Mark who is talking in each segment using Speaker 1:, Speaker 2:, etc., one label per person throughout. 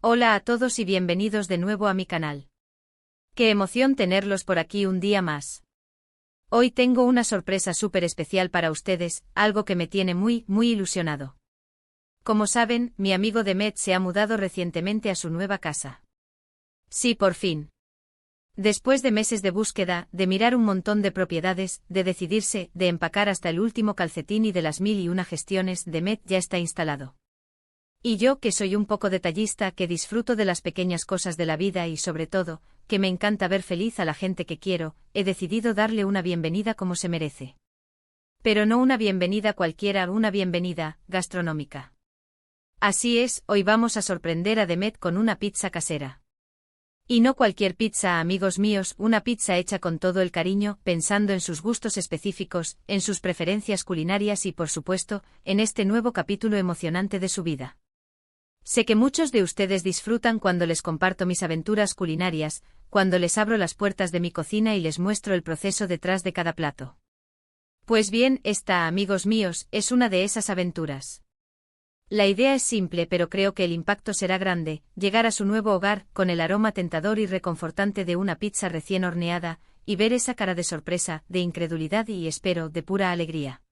Speaker 1: Hola a todos y bienvenidos de nuevo a mi canal. Qué emoción tenerlos por aquí un día más. Hoy tengo una sorpresa súper especial para ustedes, algo que me tiene muy ilusionado. Como saben, mi amigo Demet se ha mudado recientemente a su nueva casa. Sí, por fin. Después de meses de búsqueda, de mirar un montón de propiedades, de decidirse, de empacar hasta el último calcetín y de las 1001 gestiones, Demet ya está instalado. Y yo, que soy un poco detallista, que disfruto de las pequeñas cosas de la vida y sobre todo, que me encanta ver feliz a la gente que quiero, he decidido darle una bienvenida como se merece. Pero no una bienvenida cualquiera, una bienvenida gastronómica. Así es, hoy vamos a sorprender a Demet con una pizza casera. Y no cualquier pizza, amigos míos, una pizza hecha con todo el cariño, pensando en sus gustos específicos, en sus preferencias culinarias y, por supuesto, en este nuevo capítulo emocionante de su vida. Sé que muchos de ustedes disfrutan cuando les comparto mis aventuras culinarias, cuando les abro las puertas de mi cocina y les muestro el proceso detrás de cada plato. Pues bien, esta, amigos míos, es una de esas aventuras. La idea es simple, pero creo que el impacto será grande: llegar a su nuevo hogar, con el aroma tentador y reconfortante de una pizza recién horneada, y ver esa cara de sorpresa, de incredulidad y, espero, de pura alegría.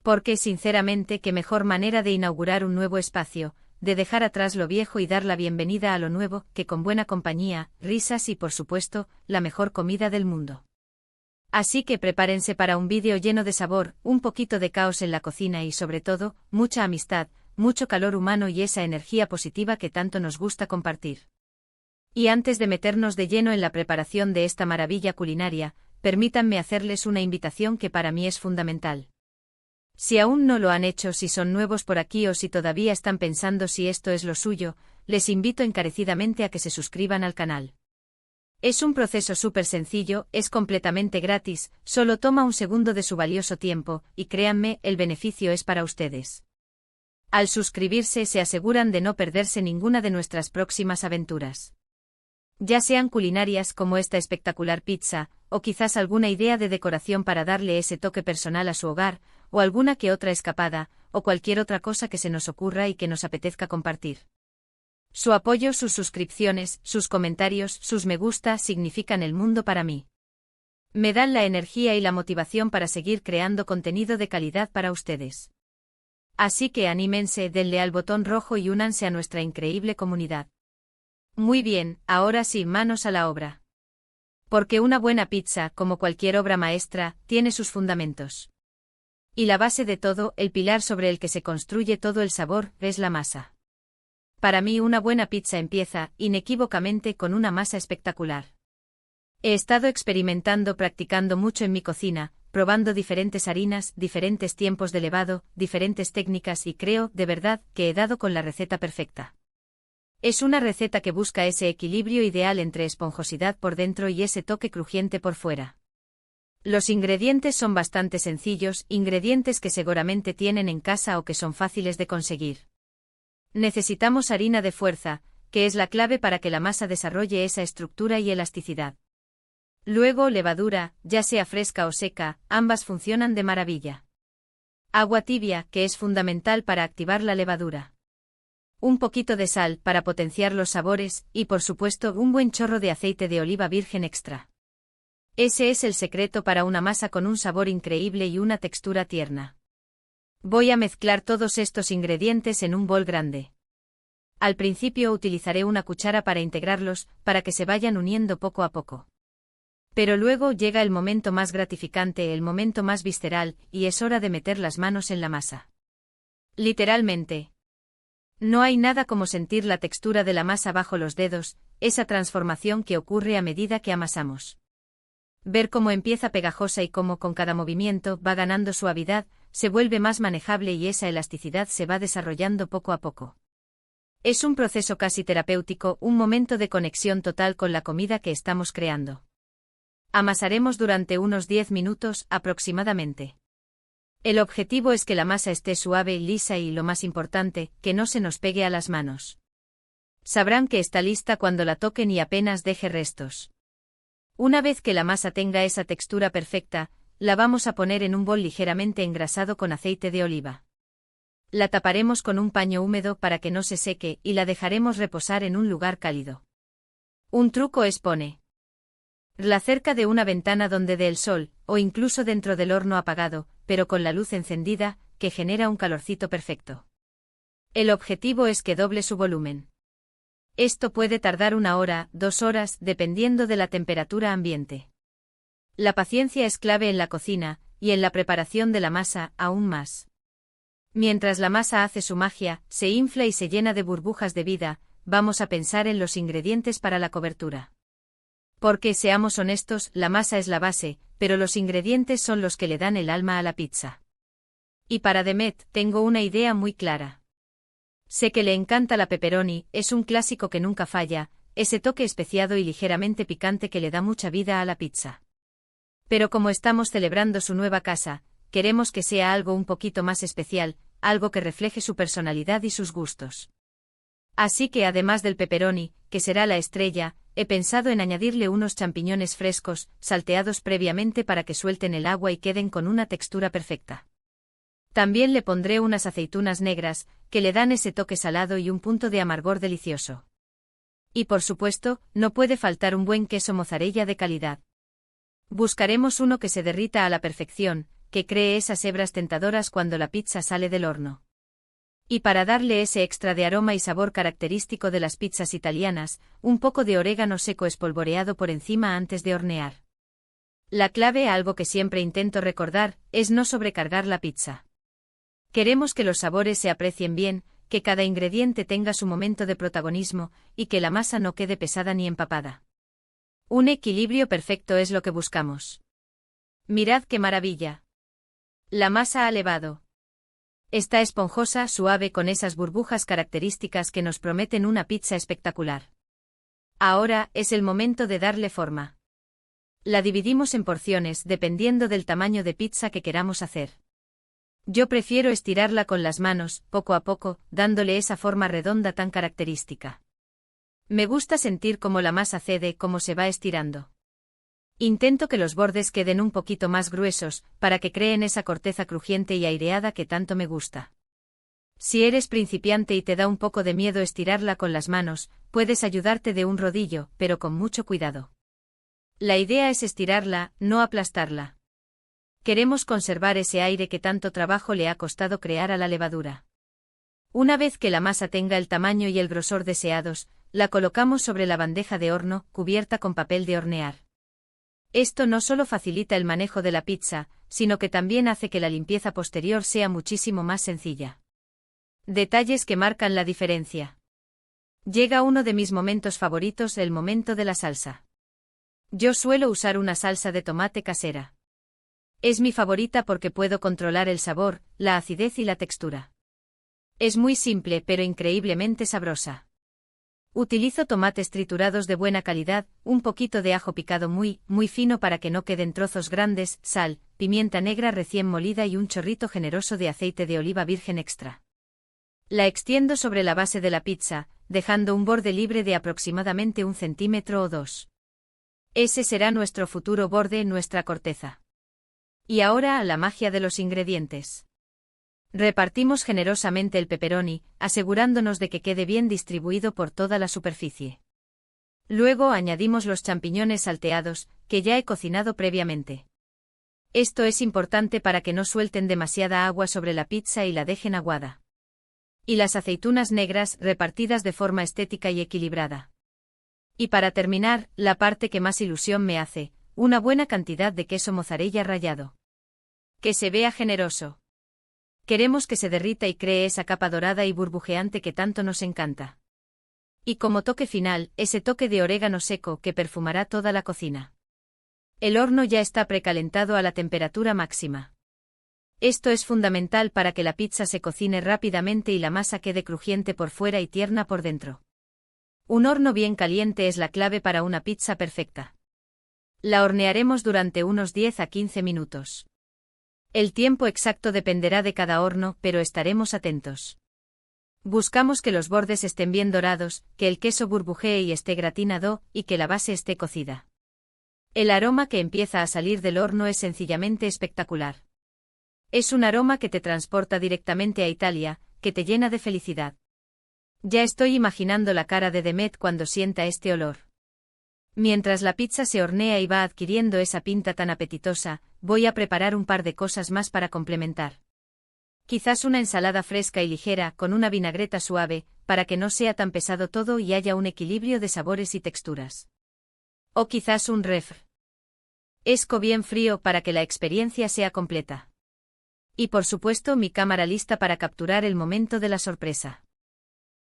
Speaker 1: Porque, sinceramente, qué mejor manera de inaugurar un nuevo espacio, de dejar atrás lo viejo y dar la bienvenida a lo nuevo, que con buena compañía, risas y, por supuesto, la mejor comida del mundo. Así que prepárense para un vídeo lleno de sabor, un poquito de caos en la cocina y, sobre todo, mucha amistad, mucho calor humano y esa energía positiva que tanto nos gusta compartir. Y antes de meternos de lleno en la preparación de esta maravilla culinaria, permítanme hacerles una invitación que para mí es fundamental. Si aún no lo han hecho, si son nuevos por aquí o si todavía están pensando si esto es lo suyo, les invito encarecidamente a que se suscriban al canal. Es un proceso súper sencillo, es completamente gratis, solo toma un segundo de su valioso tiempo, y créanme, el beneficio es para ustedes. Al suscribirse se aseguran de no perderse ninguna de nuestras próximas aventuras. Ya sean culinarias como esta espectacular pizza, o quizás alguna idea de decoración para darle ese toque personal a su hogar, o alguna que otra escapada, o cualquier otra cosa que se nos ocurra y que nos apetezca compartir. Su apoyo, sus suscripciones, sus comentarios, sus me gusta significan el mundo para mí. Me dan la energía y la motivación para seguir creando contenido de calidad para ustedes. Así que anímense, denle al botón rojo y únanse a nuestra increíble comunidad. Muy bien, ahora sí, manos a la obra. Porque una buena pizza, como cualquier obra maestra, tiene sus fundamentos. Y la base de todo, el pilar sobre el que se construye todo el sabor, es la masa. Para mí una buena pizza empieza, inequívocamente, con una masa espectacular. He estado experimentando, practicando mucho en mi cocina, probando diferentes harinas, diferentes tiempos de levado, diferentes técnicas y creo, de verdad, que he dado con la receta perfecta. Es una receta que busca ese equilibrio ideal entre esponjosidad por dentro y ese toque crujiente por fuera. Los ingredientes son bastante sencillos, ingredientes que seguramente tienen en casa o que son fáciles de conseguir. Necesitamos harina de fuerza, que es la clave para que la masa desarrolle esa estructura y elasticidad. Luego levadura, ya sea fresca o seca, ambas funcionan de maravilla. Agua tibia, que es fundamental para activar la levadura. Un poquito de sal para potenciar los sabores, y por supuesto un buen chorro de aceite de oliva virgen extra. Ese es el secreto para una masa con un sabor increíble y una textura tierna. Voy a mezclar todos estos ingredientes en un bol grande. Al principio utilizaré una cuchara para integrarlos, para que se vayan uniendo poco a poco. Pero luego llega el momento más gratificante, el momento más visceral, y es hora de meter las manos en la masa. Literalmente. No hay nada como sentir la textura de la masa bajo los dedos, esa transformación que ocurre a medida que amasamos. Ver cómo empieza pegajosa y cómo con cada movimiento va ganando suavidad, se vuelve más manejable y esa elasticidad se va desarrollando poco a poco. Es un proceso casi terapéutico, un momento de conexión total con la comida que estamos creando. Amasaremos durante unos 10 minutos aproximadamente. El objetivo es que la masa esté suave y lisa y, lo más importante, que no se nos pegue a las manos. Sabrán que está lista cuando la toquen y apenas deje restos. Una vez que la masa tenga esa textura perfecta, la vamos a poner en un bol ligeramente engrasado con aceite de oliva. La taparemos con un paño húmedo para que no se seque y la dejaremos reposar en un lugar cálido. Un truco es ponerla cerca de una ventana donde dé el sol, o incluso dentro del horno apagado, pero con la luz encendida, que genera un calorcito perfecto. El objetivo es que doble su volumen. Esto puede tardar 1 hora, 2 horas, dependiendo de la temperatura ambiente. La paciencia es clave en la cocina, y en la preparación de la masa, aún más. Mientras la masa hace su magia, se infla y se llena de burbujas de vida, vamos a pensar en los ingredientes para la cobertura. Porque, seamos honestos, la masa es la base, pero los ingredientes son los que le dan el alma a la pizza. Y para Demet, tengo una idea muy clara. Sé que le encanta la pepperoni, es un clásico que nunca falla, ese toque especiado y ligeramente picante que le da mucha vida a la pizza. Pero como estamos celebrando su nueva casa, queremos que sea algo un poquito más especial, algo que refleje su personalidad y sus gustos. Así que además del pepperoni, que será la estrella, he pensado en añadirle unos champiñones frescos, salteados previamente para que suelten el agua y queden con una textura perfecta. También le pondré unas aceitunas negras, que le dan ese toque salado y un punto de amargor delicioso. Y por supuesto, no puede faltar un buen queso mozzarella de calidad. Buscaremos uno que se derrita a la perfección, que cree esas hebras tentadoras cuando la pizza sale del horno. Y para darle ese extra de aroma y sabor característico de las pizzas italianas, un poco de orégano seco espolvoreado por encima antes de hornear. La clave, algo que siempre intento recordar, es no sobrecargar la pizza. Queremos que los sabores se aprecien bien, que cada ingrediente tenga su momento de protagonismo, y que la masa no quede pesada ni empapada. Un equilibrio perfecto es lo que buscamos. Mirad qué maravilla. La masa ha levado. Está esponjosa, suave con esas burbujas características que nos prometen una pizza espectacular. Ahora es el momento de darle forma. La dividimos en porciones dependiendo del tamaño de pizza que queramos hacer. Yo prefiero estirarla con las manos, poco a poco, dándole esa forma redonda tan característica. Me gusta sentir cómo la masa cede, cómo se va estirando. Intento que los bordes queden un poquito más gruesos, para que creen esa corteza crujiente y aireada que tanto me gusta. Si eres principiante y te da un poco de miedo estirarla con las manos, puedes ayudarte de un rodillo, pero con mucho cuidado. La idea es estirarla, no aplastarla. Queremos conservar ese aire que tanto trabajo le ha costado crear a la levadura. Una vez que la masa tenga el tamaño y el grosor deseados, la colocamos sobre la bandeja de horno, cubierta con papel de hornear. Esto no solo facilita el manejo de la pizza, sino que también hace que la limpieza posterior sea muchísimo más sencilla. Detalles que marcan la diferencia. Llega uno de mis momentos favoritos, el momento de la salsa. Yo suelo usar una salsa de tomate casera. Es mi favorita porque puedo controlar el sabor, la acidez y la textura. Es muy simple pero increíblemente sabrosa. Utilizo tomates triturados de buena calidad, un poquito de ajo picado muy fino para que no queden trozos grandes, sal, pimienta negra recién molida y un chorrito generoso de aceite de oliva virgen extra. La extiendo sobre la base de la pizza, dejando un borde libre de aproximadamente 1 centímetro o 2. Ese será nuestro futuro borde, nuestra corteza. Y ahora a la magia de los ingredientes. Repartimos generosamente el pepperoni, asegurándonos de que quede bien distribuido por toda la superficie. Luego añadimos los champiñones salteados, que ya he cocinado previamente. Esto es importante para que no suelten demasiada agua sobre la pizza y la dejen aguada. Y las aceitunas negras repartidas de forma estética y equilibrada. Y para terminar, la parte que más ilusión me hace, una buena cantidad de queso mozzarella rallado. Que se vea generoso. Queremos que se derrita y cree esa capa dorada y burbujeante que tanto nos encanta. Y como toque final, ese toque de orégano seco que perfumará toda la cocina. El horno ya está precalentado a la temperatura máxima. Esto es fundamental para que la pizza se cocine rápidamente y la masa quede crujiente por fuera y tierna por dentro. Un horno bien caliente es la clave para una pizza perfecta. La hornearemos durante unos 10 a 15 minutos. El tiempo exacto dependerá de cada horno, pero estaremos atentos. Buscamos que los bordes estén bien dorados, que el queso burbujee y esté gratinado, y que la base esté cocida. El aroma que empieza a salir del horno es sencillamente espectacular. Es un aroma que te transporta directamente a Italia, que te llena de felicidad. Ya estoy imaginando la cara de Demet cuando sienta este olor. Mientras la pizza se hornea y va adquiriendo esa pinta tan apetitosa, voy a preparar un par de cosas más para complementar. Quizás una ensalada fresca y ligera con una vinagreta suave, para que no sea tan pesado todo y haya un equilibrio de sabores y texturas. O quizás un refresco bien frío para que la experiencia sea completa. Y por supuesto mi cámara lista para capturar el momento de la sorpresa.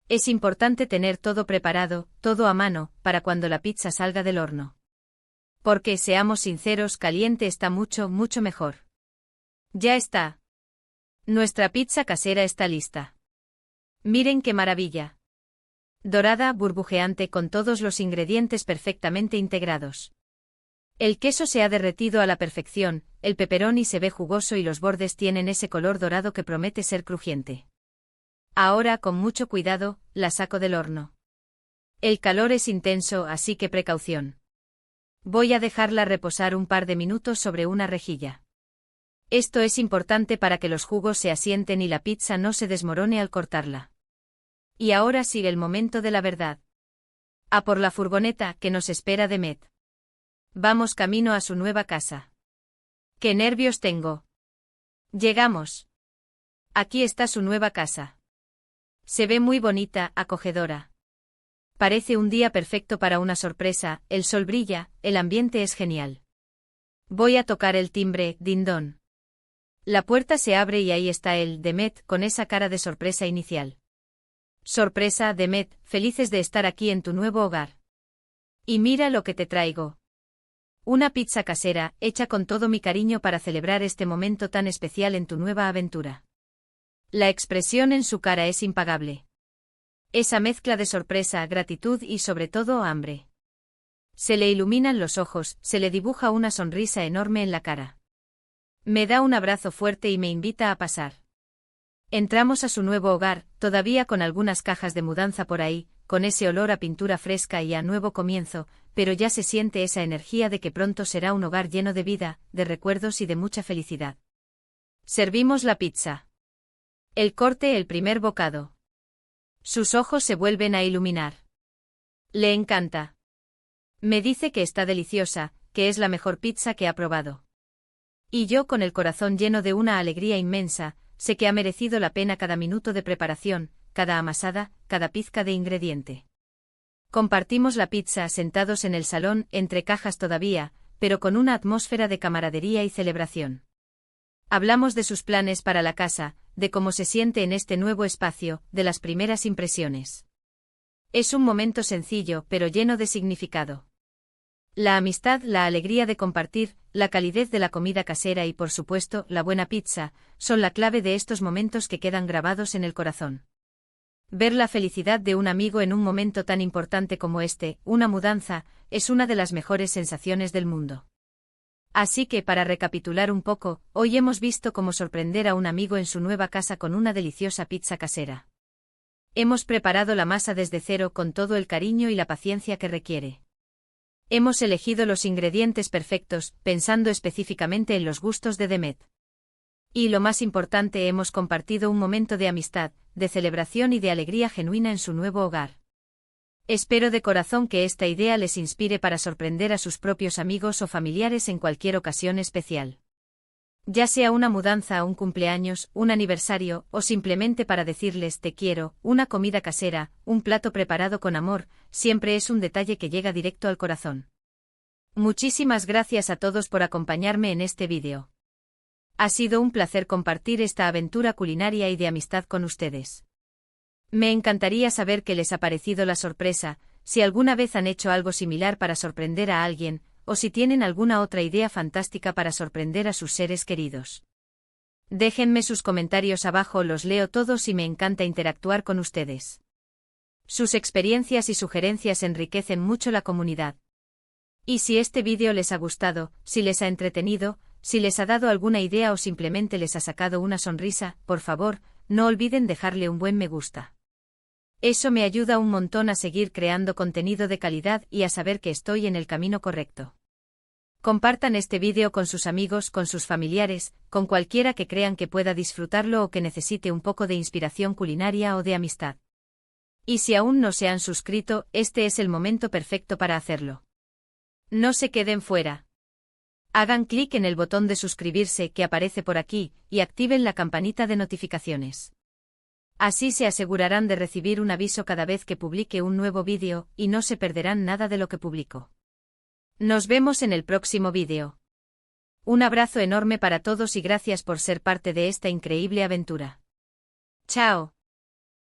Speaker 1: Es importante tener todo preparado, todo a mano, para cuando la pizza salga del horno. Porque, seamos sinceros, caliente está mucho, mucho mejor. Ya está. Nuestra pizza casera está lista. Miren qué maravilla. Dorada, burbujeante con todos los ingredientes perfectamente integrados. El queso se ha derretido a la perfección, el pepperoni se ve jugoso y los bordes tienen ese color dorado que promete ser crujiente. Ahora, con mucho cuidado, la saco del horno. El calor es intenso, así que precaución. Voy a dejarla reposar un par de minutos sobre una rejilla. Esto es importante para que los jugos se asienten y la pizza no se desmorone al cortarla. Y ahora sigue el momento de la verdad. A por la furgoneta que nos espera Demet. Vamos camino a su nueva casa. ¡Qué nervios tengo! Llegamos. Aquí está su nueva casa. Se ve muy bonita, acogedora. Parece un día perfecto para una sorpresa, el sol brilla, el ambiente es genial. Voy a tocar el timbre, din-don. La puerta se abre y ahí está él, Demet, con esa cara de sorpresa inicial. Sorpresa, Demet, felices de estar aquí en tu nuevo hogar. Y mira lo que te traigo. Una pizza casera, hecha con todo mi cariño para celebrar este momento tan especial en tu nueva aventura. La expresión en su cara es impagable. Esa mezcla de sorpresa, gratitud y sobre todo hambre. Se le iluminan los ojos, se le dibuja una sonrisa enorme en la cara. Me da un abrazo fuerte y me invita a pasar. Entramos a su nuevo hogar, todavía con algunas cajas de mudanza por ahí, con ese olor a pintura fresca y a nuevo comienzo, pero ya se siente esa energía de que pronto será un hogar lleno de vida, de recuerdos y de mucha felicidad. Servimos la pizza. El corte, el primer bocado. Sus ojos se vuelven a iluminar. Le encanta. Me dice que está deliciosa, que es la mejor pizza que ha probado. Y yo, con el corazón lleno de una alegría inmensa, sé que ha merecido la pena cada minuto de preparación, cada amasada, cada pizca de ingrediente. Compartimos la pizza sentados en el salón, entre cajas todavía, pero con una atmósfera de camaradería y celebración. Hablamos de sus planes para la casa, de cómo se siente en este nuevo espacio, de las primeras impresiones. Es un momento sencillo, pero lleno de significado. La amistad, la alegría de compartir, la calidez de la comida casera y, por supuesto, la buena pizza, son la clave de estos momentos que quedan grabados en el corazón. Ver la felicidad de un amigo en un momento tan importante como este, una mudanza, es una de las mejores sensaciones del mundo. Así que, para recapitular un poco, hoy hemos visto cómo sorprender a un amigo en su nueva casa con una deliciosa pizza casera. Hemos preparado la masa desde cero con todo el cariño y la paciencia que requiere. Hemos elegido los ingredientes perfectos, pensando específicamente en los gustos de Demet. Y lo más importante, hemos compartido un momento de amistad, de celebración y de alegría genuina en su nuevo hogar. Espero de corazón que esta idea les inspire para sorprender a sus propios amigos o familiares en cualquier ocasión especial. Ya sea una mudanza, un cumpleaños, un aniversario, o simplemente para decirles te quiero, una comida casera, un plato preparado con amor, siempre es un detalle que llega directo al corazón. Muchísimas gracias a todos por acompañarme en este vídeo. Ha sido un placer compartir esta aventura culinaria y de amistad con ustedes. Me encantaría saber qué les ha parecido la sorpresa, si alguna vez han hecho algo similar para sorprender a alguien, o si tienen alguna otra idea fantástica para sorprender a sus seres queridos. Déjenme sus comentarios abajo, los leo todos y me encanta interactuar con ustedes. Sus experiencias y sugerencias enriquecen mucho la comunidad. Y si este vídeo les ha gustado, si les ha entretenido, si les ha dado alguna idea o simplemente les ha sacado una sonrisa, por favor, no olviden dejarle un buen me gusta. Eso me ayuda un montón a seguir creando contenido de calidad y a saber que estoy en el camino correcto. Compartan este vídeo con sus amigos, con sus familiares, con cualquiera que crean que pueda disfrutarlo o que necesite un poco de inspiración culinaria o de amistad. Y si aún no se han suscrito, este es el momento perfecto para hacerlo. No se queden fuera. Hagan clic en el botón de suscribirse que aparece por aquí, y activen la campanita de notificaciones. Así se asegurarán de recibir un aviso cada vez que publique un nuevo vídeo, y no se perderán nada de lo que publico. Nos vemos en el próximo vídeo. Un abrazo enorme para todos y gracias por ser parte de esta increíble aventura. Chao.